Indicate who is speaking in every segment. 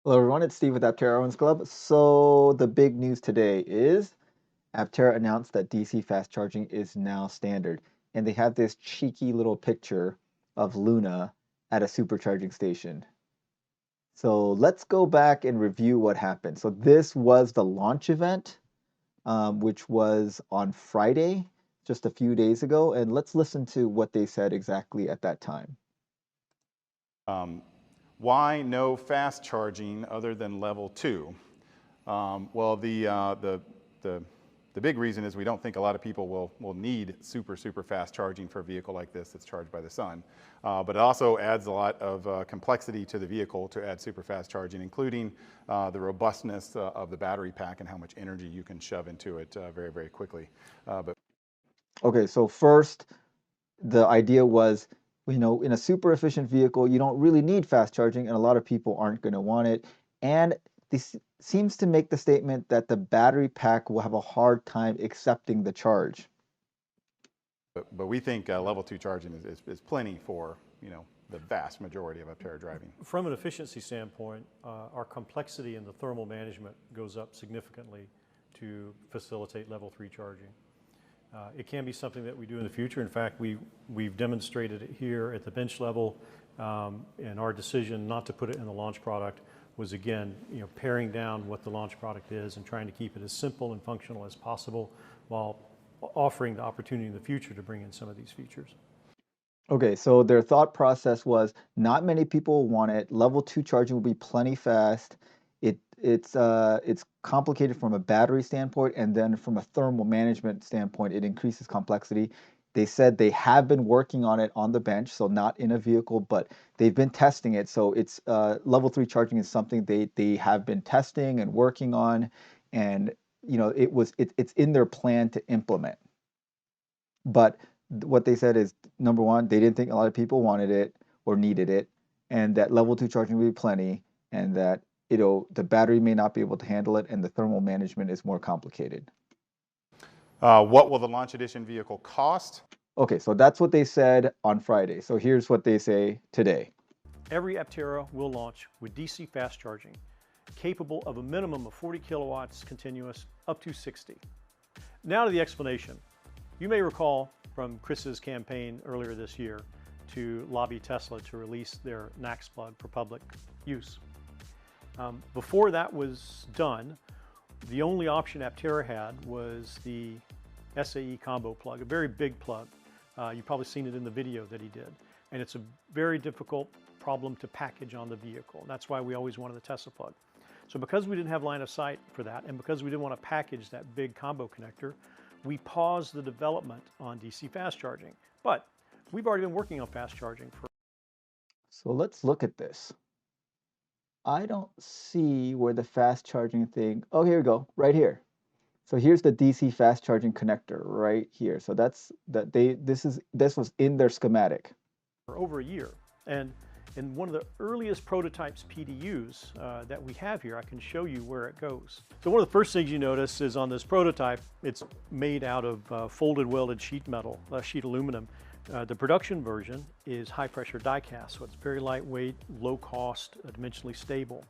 Speaker 1: Hello everyone, it's Steve with Aptera Owens Club. So the big news today is Aptera announced that DC fast charging is now standard. And they have this cheeky little picture of Luna at a supercharging station. So let's go back and review what happened. So this was the launch event, which was on Friday, just a few days ago. And let's listen to what they said exactly at that time.
Speaker 2: Um, why no fast charging other than level 2? Well, the big reason is we don't think a lot of people will need super fast charging for a vehicle like this that's charged by the sun. But it also adds a lot of complexity to the vehicle to add super fast charging, including the robustness of the battery pack and how much energy you can shove into it very quickly.
Speaker 1: Okay, so first, the idea was, in a super efficient vehicle, you don't really need fast charging, and a lot of people aren't going to want it. And this seems to make the statement that the battery pack will have a hard time accepting the charge.
Speaker 2: But we think level 2 charging is plenty for the vast majority of Aptera driving.
Speaker 3: From an efficiency standpoint, our complexity in the thermal management goes up significantly to facilitate level 3 charging. It can be something that we do in the future. In fact, we've demonstrated it here at the bench level, and our decision not to put it in the launch product was, again, paring down what the launch product is and trying to keep it as simple and functional as possible while offering the opportunity in the future to bring in some of these features.
Speaker 1: Okay, so their thought process was not many people want it. Level 2 charging will be plenty fast. It's complicated from a battery standpoint, and then from a thermal management standpoint, it increases complexity. They said they have been working on it on the bench, so not in a vehicle, but they've been testing it. So it's level 3 charging is something they have been testing and working on, and it's in their plan to implement. But what they said is, number one, they didn't think a lot of people wanted it or needed it, and that level 2 charging would be plenty, and that the battery may not be able to handle it, and the thermal management is more complicated.
Speaker 2: What will the launch edition vehicle cost?
Speaker 1: Okay, so that's what they said on Friday. So here's what they say today.
Speaker 3: Every Aptera will launch with DC fast charging, capable of a minimum of 40 kilowatts continuous up to 60. Now to the explanation. You may recall from Chris's campaign earlier this year to lobby Tesla to release their NACS plug for public use. Before that was done, the only option Aptera had was the SAE combo plug, a very big plug. You've probably seen it in the video that he did. And it's a very difficult problem to package on the vehicle. That's why we always wanted the Tesla plug. So because we didn't have line of sight for that, and because we didn't want to package that big combo connector, we paused the development on DC fast charging. But we've already been working on fast charging for.
Speaker 1: So let's look at this. I don't see where the fast charging thing. Oh, here we go, right here. So here's the DC fast charging connector right here. So this was in their schematic.
Speaker 3: For over a year. And in one of the earliest prototypes PDUs that we have here, I can show you where it goes. So one of the first things you notice is on this prototype, it's made out of folded welded sheet metal, sheet aluminum. The production version is high pressure die cast, so it's very lightweight, low cost, dimensionally stable.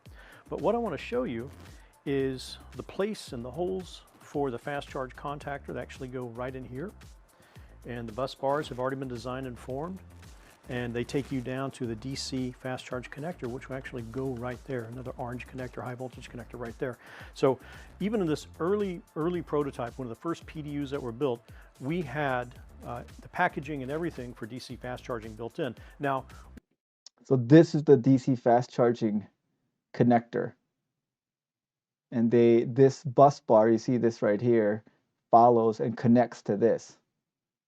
Speaker 3: But what I want to show you is the place and the holes for the fast charge contactor that actually go right in here. And the bus bars have already been designed and formed, and they take you down to the DC fast charge connector, which will actually go right there, another orange connector, high voltage connector right there. So even in this early prototype, one of the first PDUs that were built, we had the packaging and everything for DC fast charging built in. Now,
Speaker 1: so this is the DC fast charging connector. And this bus bar, you see this right here, follows and connects to this.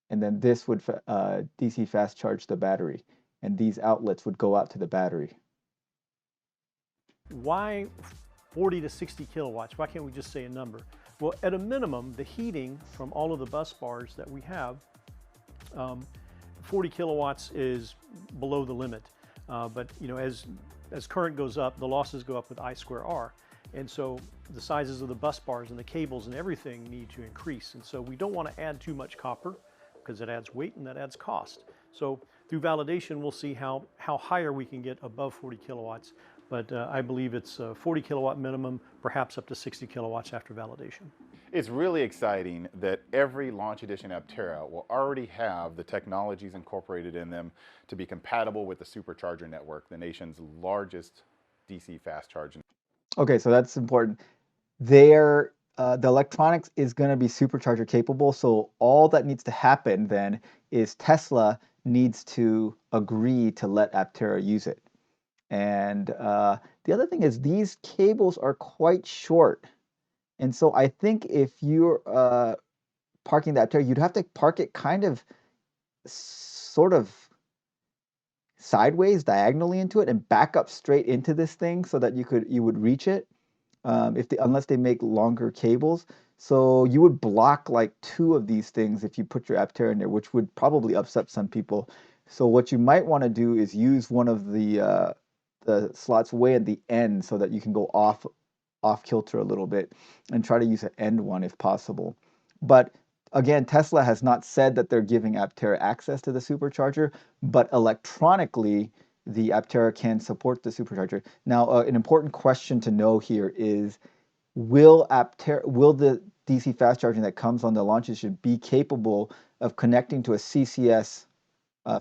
Speaker 1: And then this would DC fast charge the battery, and these outlets would go out to the battery.
Speaker 3: Why 40 to 60 kilowatts? Why can't we just say a number? Well, at a minimum, the heating from all of the bus bars that we have, 40 kilowatts is below the limit. But as current goes up, the losses go up with I square R. And so the sizes of the bus bars and the cables and everything need to increase. And so we don't want to add too much copper, because it adds weight and that adds cost. So through validation, we'll see how higher we can get above 40 kilowatts. but I believe it's 40 kilowatt minimum, perhaps up to 60 kilowatts after validation.
Speaker 2: It's really exciting that every Launch Edition Aptera will already have the technologies incorporated in them to be compatible with the Supercharger network, the nation's largest DC fast charging.
Speaker 1: Okay, so that's important. The electronics is going to be supercharger capable, so all that needs to happen then is Tesla needs to agree to let Aptera use it. And the other thing is these cables are quite short. And so I think if you're parking the Aptera, you'd have to park it kind of sort of sideways, diagonally into it, and back up straight into this thing so that you would reach it. Unless they make longer cables. So you would block like 2 of these things if you put your Aptera in there, which would probably upset some people. So what you might want to do is use one of the slots way at the end so that you can go off kilter a little bit and try to use an end one if possible. But again, Tesla has not said that they're giving Aptera access to the supercharger, but electronically, the Aptera can support the supercharger. Now, an important question to know here is, will the DC fast charging that comes on the Launch Edition be capable of connecting to a CCS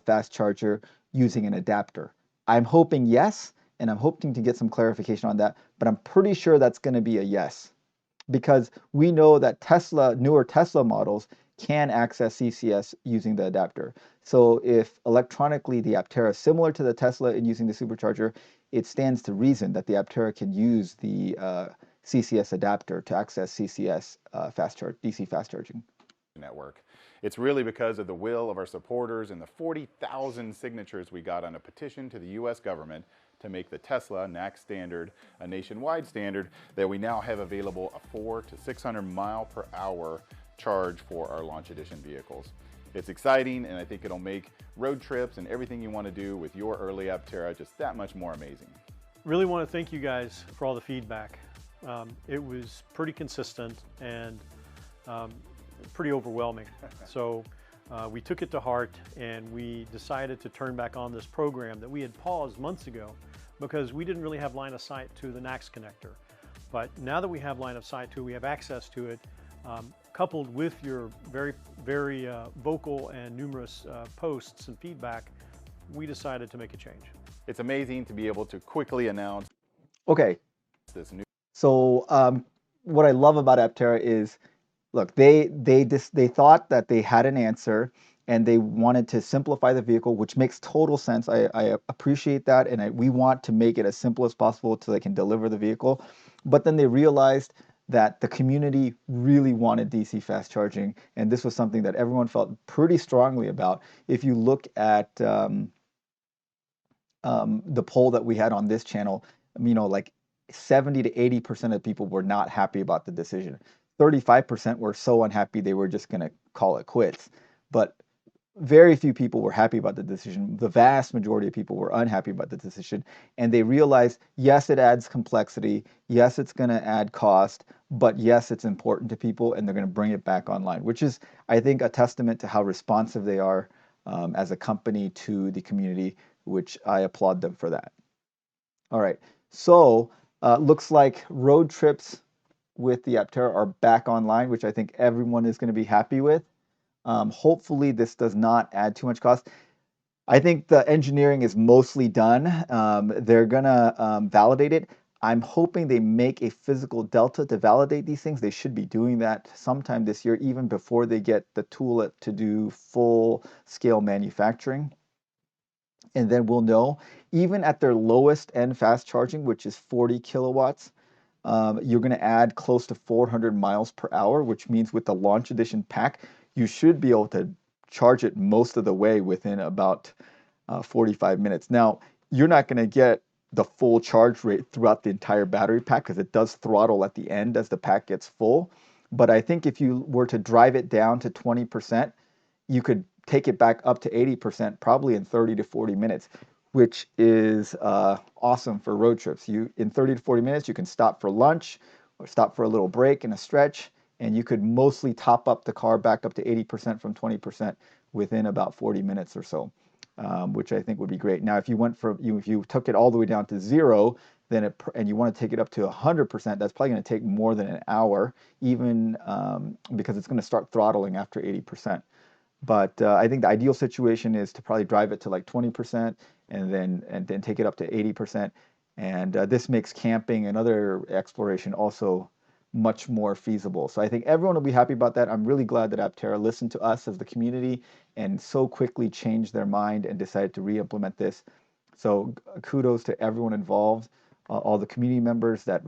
Speaker 1: fast charger using an adapter? I'm hoping yes, and I'm hoping to get some clarification on that, but I'm pretty sure that's going to be a yes, because we know that newer Tesla models can access CCS using the adapter. So if electronically the Aptera is similar to the Tesla in using the supercharger, it stands to reason that the Aptera can use the CCS adapter to access CCS DC fast charging
Speaker 2: network. It's really because of the will of our supporters and the 40,000 signatures we got on a petition to the U.S. government to make the Tesla NACS standard a nationwide standard that we now have available a 400 to 600 mile per hour charge for our Launch Edition vehicles. It's exciting, and I think it'll make road trips and everything you want to do with your early Aptera just that much more amazing.
Speaker 3: Really want to thank you guys for all the feedback. It was pretty consistent and pretty overwhelming. So we took it to heart, and we decided to turn back on this program that we had paused months ago because we didn't really have line of sight to the NACS connector. But now that we have line of sight to it, we have access to it, coupled with your very vocal and numerous posts and feedback, we decided to make a change.
Speaker 2: It's amazing to be able to quickly announce
Speaker 1: Okay,
Speaker 2: this new.
Speaker 1: so what I love about Aptera is, look, they thought that they had an answer, and they wanted to simplify the vehicle, which makes total sense. I appreciate that, and we want to make it as simple as possible so they can deliver the vehicle. But then they realized that the community really wanted DC fast charging, and this was something that everyone felt pretty strongly about. If you look at the poll that we had on this channel, like 70 to 80% of people were not happy about the decision. 35% were so unhappy they were just going to call it quits. But very few people were happy about the decision. The vast majority of people were unhappy about the decision, and they realized, yes, it adds complexity, yes, it's going to add cost, but yes, it's important to people, and they're going to bring it back online, which is, I think, a testament to how responsive they are as a company to the community, which I applaud them for that. All right, so looks like road trips with the Aptera are back online, which I think everyone is going to be happy with. Hopefully this does not add too much cost. I think the engineering is mostly done. They're gonna validate it. I'm hoping they make a physical delta to validate these things. They should be doing that sometime this year, even before they get the tool to do full scale manufacturing. And then we'll know, even at their lowest end fast charging, which is 40 kilowatts, you're going to add close to 400 miles per hour, which means with the Launch Edition pack, you should be able to charge it most of the way within about 45 minutes. Now, you're not going to get the full charge rate throughout the entire battery pack because it does throttle at the end as the pack gets full. But I think if you were to drive it down to 20%, you could take it back up to 80% probably in 30 to 40 minutes, which is awesome for road trips. In 30 to 40 minutes, you can stop for lunch or stop for a little break and a stretch, and you could mostly top up the car back up to 80% from 20% within about 40 minutes or so. which I think would be great. Now, if you took it all the way down to 0, and you want to take it up to 100%, that's probably going to take more than an hour, even because it's going to start throttling after 80%. But I think the ideal situation is to probably drive it to like 20% and then take it up to 80%. And this makes camping and other exploration also much more feasible. So I think everyone will be happy about that. I'm really glad that Aptera listened to us as the community and so quickly changed their mind and decided to re-implement this. So kudos to everyone involved, all the community members that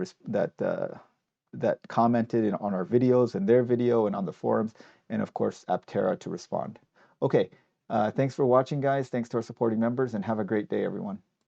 Speaker 1: commented on our videos and their video and on the forums, and of course Aptera to respond. Okay, thanks for watching, guys. Thanks to our supporting members, and have a great day, everyone.